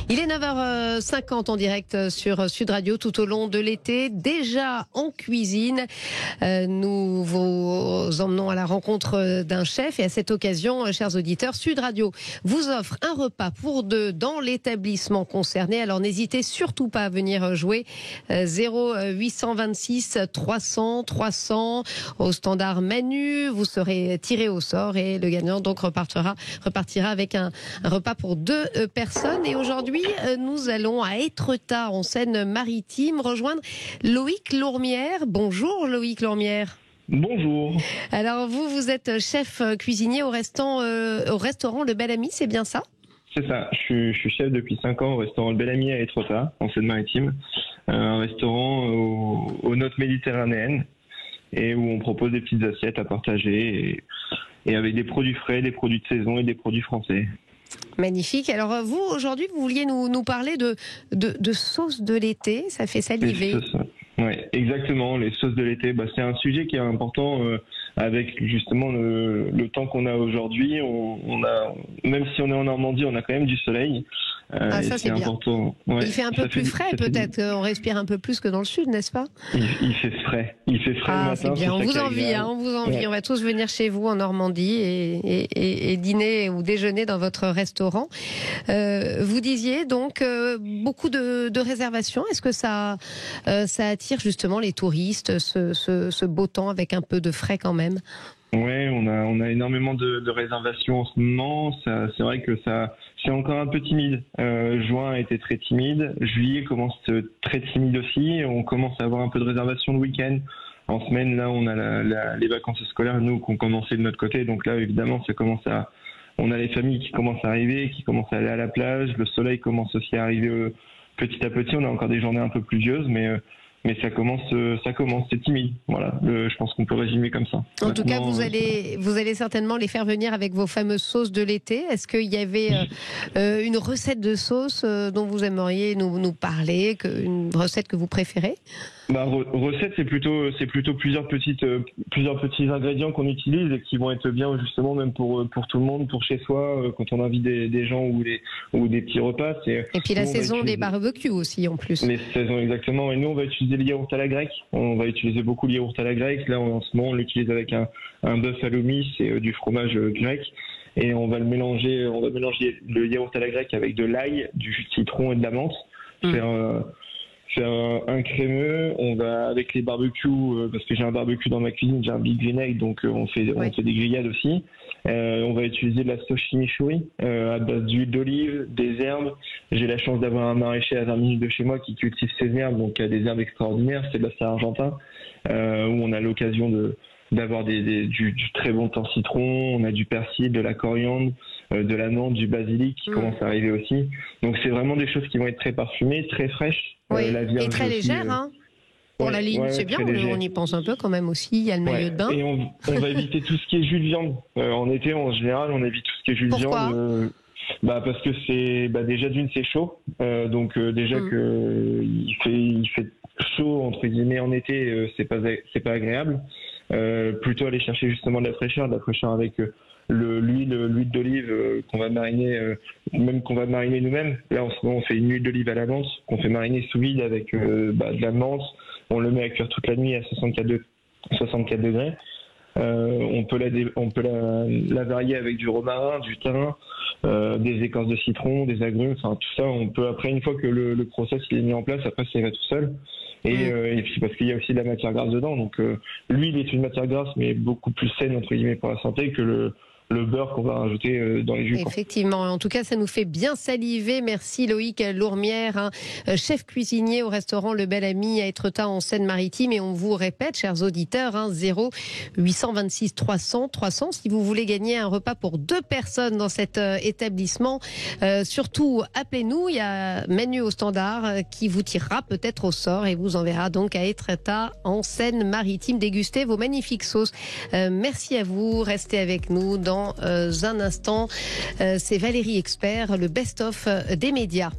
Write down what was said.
Il est 9h50 en direct sur Sud Radio tout au long de l'été. Déjà en cuisine, nous vous emmenons à la rencontre d'un chef. Et à cette occasion, chers auditeurs, Sud Radio vous offre un repas pour deux dans l'établissement concerné. Alors n'hésitez surtout pas à venir jouer. 0826 300 300 au standard Manu. Vous serez tiré au sort et le gagnant donc repartira avec un repas pour deux personnes. Et aujourd'hui, nous allons à Étretat, en Seine-Maritime, rejoindre Loïc Lourmière. Bonjour Loïc Lourmière. Bonjour. Alors vous êtes chef cuisinier au restaurant Le Bel Ami, c'est bien ça? C'est ça, je suis chef depuis 5 ans au restaurant Le Bel Ami à Étretat, en Seine-Maritime. Un restaurant aux notes méditerranéennes et où on propose des petites assiettes à partager et avec des produits frais, des produits de saison et des produits français. Magnifique. Alors vous, aujourd'hui, vous vouliez nous parler de sauces de l'été, ça fait saliver. Oui, exactement, les sauces de l'été. C'est un sujet qui est important avec justement le temps qu'on a aujourd'hui. Même si on est en Normandie, on a quand même du soleil. Ça c'est bien. Important. Ouais, il fait un peu plus frais peut-être, on respire un peu plus que dans le sud, n'est-ce pas? Il fait frais. Il fait frais le matin. C'est bien, on vous envie. Ouais. On va tous venir chez vous en Normandie et dîner ou déjeuner dans votre restaurant. Vous disiez donc beaucoup de réservations. Est-ce que ça attire justement les touristes, ce beau temps avec un peu de frais quand même? Ouais, on a énormément de réservations en ce moment. C'est vrai que c'est encore un peu timide. Juin a été très timide. Juillet commence très timide aussi. On commence à avoir un peu de réservations le week-end. En semaine, là, on a les vacances scolaires, nous, qui ont commencé de notre côté. Donc là, évidemment, on a les familles qui commencent à arriver, qui commencent à aller à la plage. Le soleil commence aussi à arriver petit à petit. On a encore des journées un peu pluvieuses, mais ça commence, c'est timide. Voilà, je pense qu'on peut résumer comme ça. En tout cas, vous allez certainement les faire venir avec vos fameuses sauces de l'été. Est-ce qu'il y avait une recette de sauce dont vous aimeriez nous parler, une recette que vous préférez? Recette, c'est plutôt plusieurs petits ingrédients qu'on utilise et qui vont être bien justement même pour tout le monde, pour chez soi, quand on invite des gens ou des petits repas. Et puis la saison des barbecues aussi en plus. Les saisons exactement. Et nous, on va utiliser le yaourt à la grecque. On va utiliser beaucoup le yaourt à la grecque. Là, en ce moment, on l'utilise avec un bœuf à l'omis et du fromage grec. Et on va mélanger le yaourt à la grecque avec de l'ail, du jus de citron et de la menthe. C'est un crémeux. On va avec les barbecues, parce que j'ai un barbecue dans ma cuisine, j'ai un Big Green Egg, donc on fait des grillades aussi. On va utiliser de la sauce chimichurri à base d'huile d'olive, des herbes. J'ai la chance d'avoir un maraîcher à 20 minutes de chez moi qui cultive ses herbes, donc il y a des herbes extraordinaires. C'est de la Saint-Argentin, où on a l'occasion d'avoir du très bon thym citron. On a du persil, de la coriandre, de la menthe, du basilic qui commence à arriver aussi. Donc c'est vraiment des choses qui vont être très parfumées, très fraîches. Oui, et très légères, pour la ligne, c'est bien, on y pense un peu quand même aussi, il y a le maillot de bain. Et on va éviter tout ce qui est jus de viande. En été, en général, on évite tout ce qui est jus de viande. Parce que déjà d'une, c'est chaud. Donc déjà que il fait chaud, entre guillemets, en été, c'est pas agréable. Plutôt aller chercher justement de la fraîcheur avec l'huile d'olive qu'on va mariner, qu'on va mariner nous-mêmes. Là en ce moment on fait une huile d'olive à la menthe qu'on fait mariner sous vide avec de la menthe. On le met à cuire toute la nuit à 64 degrés. On peut la varier avec du romarin, du thym, des écorces de citron, des agrumes. Enfin tout ça on peut, après, une fois que le process il est mis en place, après ça va tout seul. Et puis parce qu'il y a aussi de la matière grasse dedans, donc l'huile est une matière grasse mais beaucoup plus saine entre guillemets pour la santé que le beurre qu'on va rajouter dans les jus. Effectivement, en tout cas ça nous fait bien saliver. Merci Loïc Lourmière, chef cuisinier au restaurant Le Bel Ami à Étretat en Seine-Maritime. Et on vous répète, chers auditeurs, 0826 300 300 si vous voulez gagner un repas pour deux personnes dans cet établissement. Surtout appelez-nous, il y a Manu au standard qui vous tirera peut-être au sort et vous enverra donc à Étretat en Seine-Maritime déguster vos magnifiques sauces. Merci à vous, restez avec nous dans un instant. C'est Valérie Expert, le best-of des médias.